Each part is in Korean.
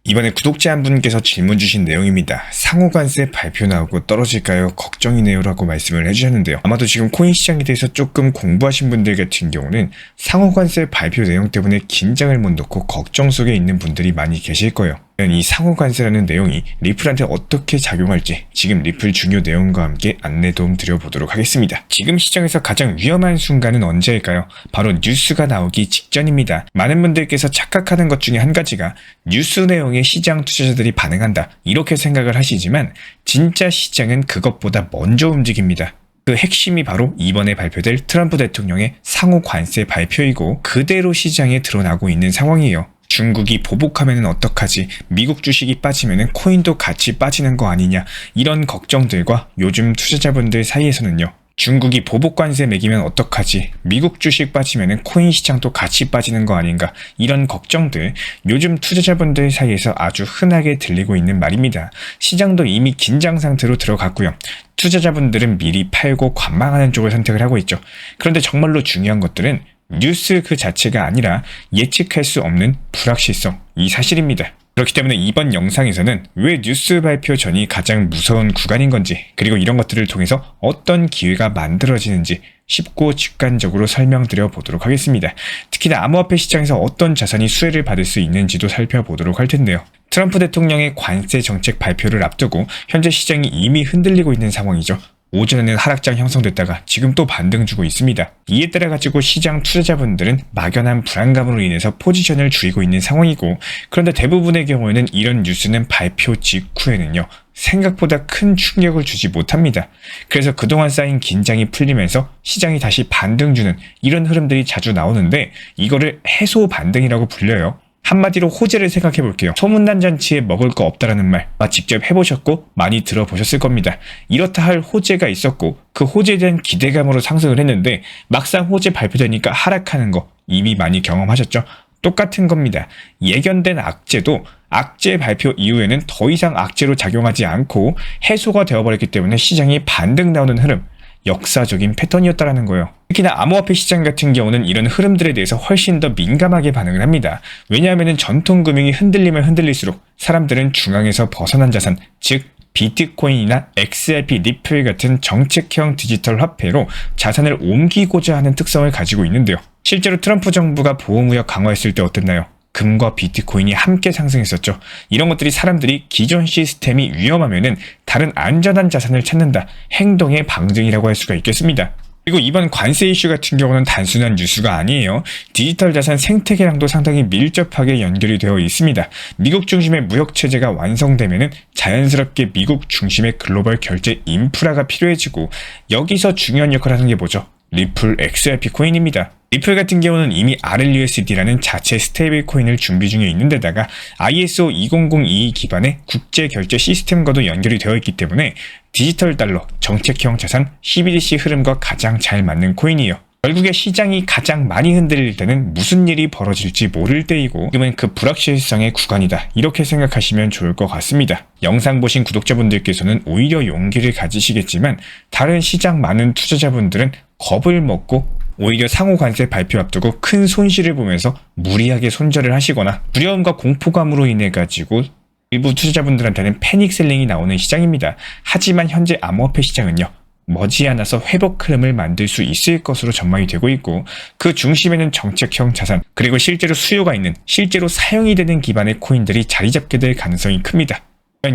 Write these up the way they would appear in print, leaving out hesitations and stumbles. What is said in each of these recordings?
이번에 구독자 한 분께서 질문 주신 내용입니다. 상호관세 발표 나오고 떨어질까요? 걱정이네요 라고 말씀을 해주셨는데요. 아마도 지금 코인 시장에 대해서 조금 공부하신 분들 같은 경우는 상호관세 발표 내용 때문에 긴장을 못 놓고 걱정 속에 있는 분들이 많이 계실 거예요. 이 상호관세라는 내용이 리플한테 어떻게 작용할지 지금 리플 중요 내용과 함께 안내 도움 드려보도록 하겠습니다. 지금 시장에서 가장 위험한 순간은 언제일까요? 바로 뉴스가 나오기 직전입니다. 많은 분들께서 착각하는 것 중에 한 가지가 뉴스 내용에 시장 투자자들이 반응한다 이렇게 생각을 하시지만 진짜 시장은 그것보다 먼저 움직입니다. 그 핵심이 바로 이번에 발표될 트럼프 대통령의 상호관세 발표이고 그대로 시장에 드러나고 있는 상황이에요. 중국이 보복하면 어떡하지? 미국 주식이 빠지면 코인도 같이 빠지는 거 아니냐? 이런 걱정들과 요즘 투자자분들 사이에서는요. 중국이 보복 관세 매기면 어떡하지? 미국 주식 빠지면 코인 시장도 같이 빠지는 거 아닌가? 이런 걱정들 요즘 투자자분들 사이에서 아주 흔하게 들리고 있는 말입니다. 시장도 이미 긴장 상태로 들어갔고요. 투자자분들은 미리 팔고 관망하는 쪽을 선택을 하고 있죠. 그런데 정말로 중요한 것들은 뉴스 그 자체가 아니라 예측할 수 없는 불확실성, 이 사실입니다. 그렇기 때문에 이번 영상에서는 왜 뉴스 발표 전이 가장 무서운 구간인 건지, 그리고 이런 것들을 통해서 어떤 기회가 만들어지는지 쉽고 직관적으로 설명드려 보도록 하겠습니다. 특히나 암호화폐 시장에서 어떤 자산이 수혜를 받을 수 있는지도 살펴보도록 할 텐데요. 트럼프 대통령의 관세 정책 발표를 앞두고 현재 시장이 이미 흔들리고 있는 상황이죠. 오전에는 하락장 형성됐다가 지금 또 반등 주고 있습니다. 이에 따라 가지고 시장 투자자분들은 막연한 불안감으로 인해서 포지션을 줄이고 있는 상황이고, 그런데 대부분의 경우에는 이런 뉴스는 발표 직후에는요 생각보다 큰 충격을 주지 못합니다. 그래서 그동안 쌓인 긴장이 풀리면서 시장이 다시 반등 주는 이런 흐름들이 자주 나오는데 이거를 해소 반등이라고 불려요. 한마디로 호재를 생각해 볼게요. 소문난 잔치에 먹을 거 없다라는 말 직접 해보셨고 많이 들어보셨을 겁니다. 이렇다 할 호재가 있었고 그 호재에 대한 기대감으로 상승을 했는데 막상 호재 발표되니까 하락하는 거 이미 많이 경험하셨죠? 똑같은 겁니다. 예견된 악재도 악재 발표 이후에는 더 이상 악재로 작용하지 않고 해소가 되어버렸기 때문에 시장이 반등 나오는 흐름, 역사적인 패턴이었다라는 거예요. 특히나 암호화폐 시장 같은 경우는 이런 흐름들에 대해서 훨씬 더 민감하게 반응을 합니다. 왜냐하면 전통금융이 흔들리면 흔들릴수록 사람들은 중앙에서 벗어난 자산, 즉 비트코인이나 XRP, 리플 같은 정책형 디지털 화폐로 자산을 옮기고자 하는 특성을 가지고 있는데요. 실제로 트럼프 정부가 보호무역 강화했을 때 어땠나요? 금과 비트코인이 함께 상승했었죠. 이런 것들이 사람들이 기존 시스템이 위험하면은 다른 안전한 자산을 찾는다. 행동의 방증이라고 할 수가 있겠습니다. 그리고 이번 관세 이슈 같은 경우는 단순한 뉴스가 아니에요. 디지털 자산 생태계랑도 상당히 밀접하게 연결이 되어 있습니다. 미국 중심의 무역 체제가 완성되면은 자연스럽게 미국 중심의 글로벌 결제 인프라가 필요해지고, 여기서 중요한 역할을 하는 게 뭐죠? 리플 XRP 코인입니다. 리플 같은 경우는 이미 RLUSD라는 자체 스테이블 코인을 준비 중에 있는 데다가 ISO 20022 기반의 국제 결제 시스템과도 연결이 되어 있기 때문에 디지털 달러, 정책형 자산, CBDC 흐름과 가장 잘 맞는 코인이에요. 결국에 시장이 가장 많이 흔들릴 때는 무슨 일이 벌어질지 모를 때이고, 지금은 그 불확실성의 구간이다 이렇게 생각하시면 좋을 것 같습니다. 영상 보신 구독자분들께서는 오히려 용기를 가지시겠지만 다른 시장 많은 투자자분들은 겁을 먹고 오히려 상호관세 발표 앞두고 큰 손실을 보면서 무리하게 손절을 하시거나 두려움과 공포감으로 인해 가지고 일부 투자자분들한테는 패닉셀링이 나오는 시장입니다. 하지만 현재 암호화폐 시장은요 머지않아서 회복 흐름을 만들 수 있을 것으로 전망이 되고 있고, 그 중심에는 정책형 자산, 그리고 실제로 수요가 있는, 실제로 사용이 되는 기반의 코인들이 자리 잡게 될 가능성이 큽니다.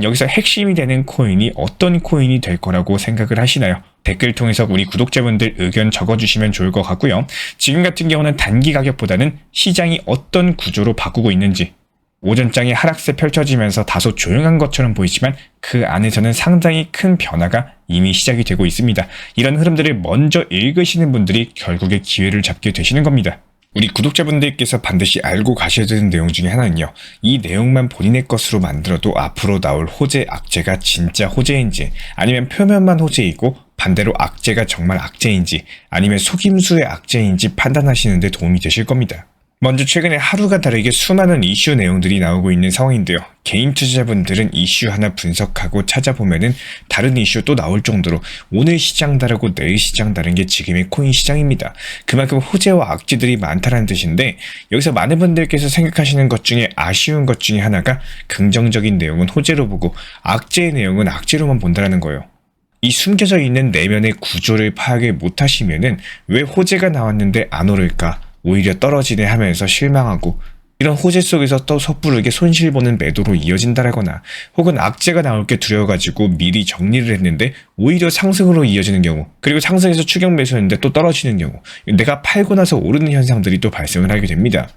여기서 핵심이 되는 코인이 어떤 코인이 될 거라고 생각을 하시나요? 댓글 통해서 우리 구독자분들 의견 적어주시면 좋을 것 같고요. 지금 같은 경우는 단기 가격보다는 시장이 어떤 구조로 바꾸고 있는지, 오전장의 하락세 펼쳐지면서 다소 조용한 것처럼 보이지만 그 안에서는 상당히 큰 변화가 이미 시작이 되고 있습니다. 이런 흐름들을 먼저 읽으시는 분들이 결국에 기회를 잡게 되시는 겁니다. 우리 구독자분들께서 반드시 알고 가셔야 되는 내용 중에 하나는요, 이 내용만 본인의 것으로 만들어도 앞으로 나올 호재, 악재가 진짜 호재인지, 아니면 표면만 호재이고 반대로 악재가 정말 악재인지, 아니면 속임수의 악재인지 판단하시는 데 도움이 되실 겁니다. 먼저 최근에 하루가 다르게 수많은 이슈 내용들이 나오고 있는 상황인데요. 개인 투자자분들은 이슈 하나 분석하고 찾아보면은 다른 이슈 또 나올 정도로 오늘 시장 다르고 내일 시장 다른 게 지금의 코인 시장입니다. 그만큼 호재와 악재들이 많다는 뜻인데, 여기서 많은 분들께서 생각하시는 것 중에 아쉬운 것 중에 하나가 긍정적인 내용은 호재로 보고 악재의 내용은 악재로만 본다는 거예요. 이 숨겨져 있는 내면의 구조를 파악을 못하시면은 왜 호재가 나왔는데 안 오를까? 오히려 떨어지네 하면서 실망하고, 이런 호재 속에서 또 섣부르게 손실보는 매도로 이어진다라거나, 혹은 악재가 나올 게 두려워가지고 미리 정리를 했는데 오히려 상승으로 이어지는 경우, 그리고 상승해서 추격 매수했는데 또 떨어지는 경우, 내가 팔고 나서 오르는 현상들이 또 발생을 하게 됩니다.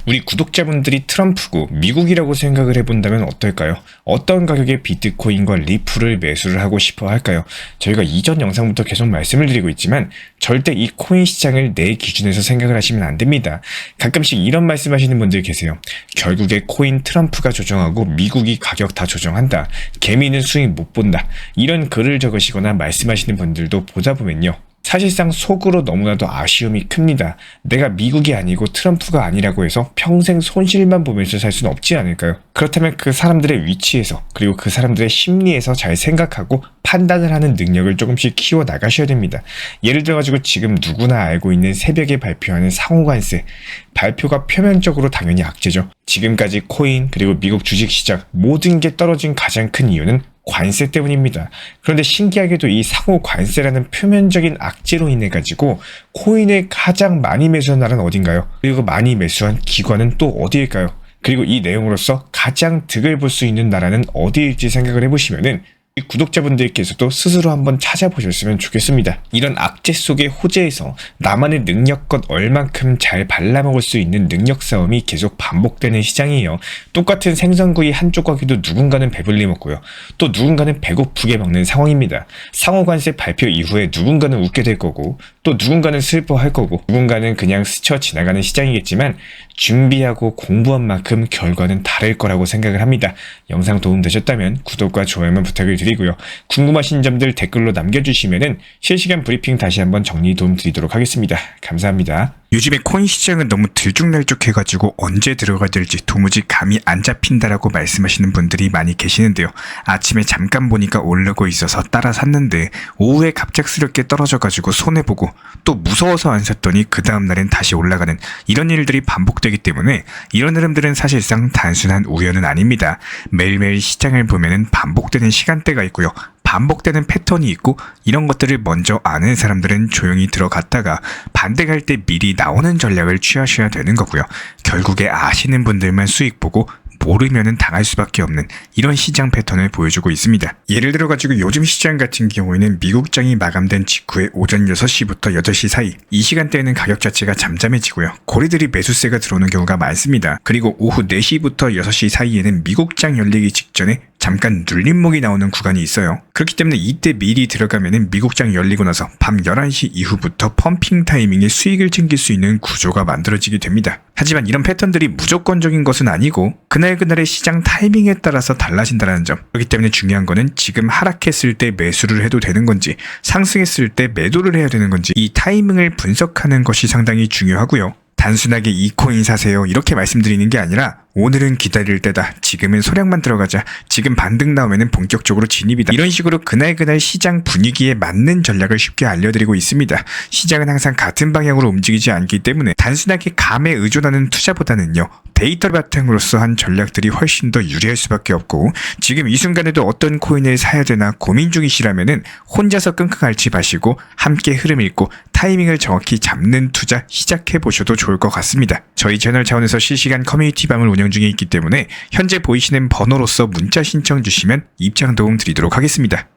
우리 구독자분들이 트럼프고 미국이라고 생각을 해본다면 어떨까요? 어떤 가격의 비트코인과 리플을 매수를 하고 싶어 할까요? 저희가 이전 영상부터 계속 말씀을 드리고 있지만 절대 이 코인 시장을 내 기준에서 생각을 하시면 안 됩니다. 가끔씩 이런 말씀하시는 분들 계세요. 결국에 코인 트럼프가 조정하고 미국이 가격 다 조정한다. 개미는 수익 못 본다. 이런 글을 적으시거나 말씀하시는 분들도 보다 보면요, 사실상 속으로 너무나도 아쉬움이 큽니다. 내가 미국이 아니고 트럼프가 아니라고 해서 평생 손실만 보면서 살 수는 없지 않을까요? 그렇다면 그 사람들의 위치에서, 그리고 그 사람들의 심리에서 잘 생각하고 판단을 하는 능력을 조금씩 키워 나가셔야 됩니다. 예를 들어가지고 지금 누구나 알고 있는 새벽에 발표하는 상호관세, 발표가 표면적으로 당연히 악재죠. 지금까지 코인 그리고 미국 주식시장 모든 게 떨어진 가장 큰 이유는 관세 때문입니다. 그런데 신기하게도 이 상호 관세라는 표면적인 악재로 인해 가지고 코인을 가장 많이 매수한 나라는 어딘가요? 그리고 많이 매수한 기관은 또 어디일까요? 그리고 이 내용으로서 가장 득을 볼 수 있는 나라는 어디일지 생각을 해보시면은 구독자분들께서도 스스로 한번 찾아보셨으면 좋겠습니다. 이런 악재 속의 호재에서 나만의 능력껏 얼만큼 잘 발라먹을 수 있는 능력 싸움이 계속 반복되는 시장이에요. 똑같은 생선구이 한 조각에도 누군가는 배불리 먹고요, 또 누군가는 배고프게 먹는 상황입니다. 상호관세 발표 이후에 누군가는 웃게 될 거고, 또 누군가는 슬퍼할 거고, 누군가는 그냥 스쳐 지나가는 시장이겠지만 준비하고 공부한 만큼 결과는 다를 거라고 생각을 합니다. 영상 도움되셨다면 구독과 좋아요만 부탁을 드리고요. 궁금하신 점들 댓글로 남겨주시면은 실시간 브리핑 다시 한번 정리 도움 드리도록 하겠습니다. 감사합니다. 요즘에 코인 시장은 너무 들쭉날쭉해가지고 언제 들어가야 될지 도무지 감이 안 잡힌다라고 말씀하시는 분들이 많이 계시는데요. 아침에 잠깐 보니까 오르고 있어서 따라 샀는데 오후에 갑작스럽게 떨어져가지고 손해보고 또 무서워서 안 샀더니 그 다음날엔 다시 올라가는 이런 일들이 반복되기 때문에 이런 흐름들은 사실상 단순한 우연은 아닙니다. 매일매일 시장을 보면은 반복되는 시간대가 있고요, 반복되는 패턴이 있고, 이런 것들을 먼저 아는 사람들은 조용히 들어갔다가 반대갈 때 미리 나오는 전략을 취하셔야 되는 거고요. 결국에 아시는 분들만 수익 보고 모르면은 당할 수밖에 없는 이런 시장 패턴을 보여주고 있습니다. 예를 들어가지고 요즘 시장 같은 경우에는 미국장이 마감된 직후에 오전 6시부터 8시 사이, 이 시간대에는 가격 자체가 잠잠해지고요, 고리들이 매수세가 들어오는 경우가 많습니다. 그리고 오후 4시부터 6시 사이에는 미국장 열리기 직전에 잠깐 눌림목이 나오는 구간이 있어요. 그렇기 때문에 이때 미리 들어가면은 미국장 열리고 나서 밤 11시 이후부터 펌핑 타이밍에 수익을 챙길 수 있는 구조가 만들어지게 됩니다. 하지만 이런 패턴들이 무조건적인 것은 아니고 그날그날의 시장 타이밍에 따라서 달라진다는 점. 그렇기 때문에 중요한 거는 지금 하락했을 때 매수를 해도 되는 건지, 상승했을 때 매도를 해야 되는 건지, 이 타이밍을 분석하는 것이 상당히 중요하고요. 단순하게 이 코인 사세요 이렇게 말씀드리는 게 아니라 오늘은 기다릴 때다, 지금은 소량만 들어가자, 지금 반등 나오면은 본격적으로 진입이다, 이런 식으로 그날 시장 분위기에 맞는 전략을 쉽게 알려드리고 있습니다. 시장은 항상 같은 방향으로 움직이지 않기 때문에 단순하게 감에 의존하는 투자보다는요, 데이터 바탕으로서 한 전략들이 훨씬 더 유리할 수밖에 없고, 지금 이 순간에도 어떤 코인을 사야 되나 고민 중이시라면은 혼자서 끙끙 앓지 마시고 함께 흐름 읽고 타이밍을 정확히 잡는 투자 시작해 보셔도 좋을 것 같습니다. 저희 채널 차원에서 실시간 커뮤니티 방을 운영 중에 있기 때문에 현재 보이시는 번호로서 문자 신청 주시면 입장 도움 드리도록 하겠습니다.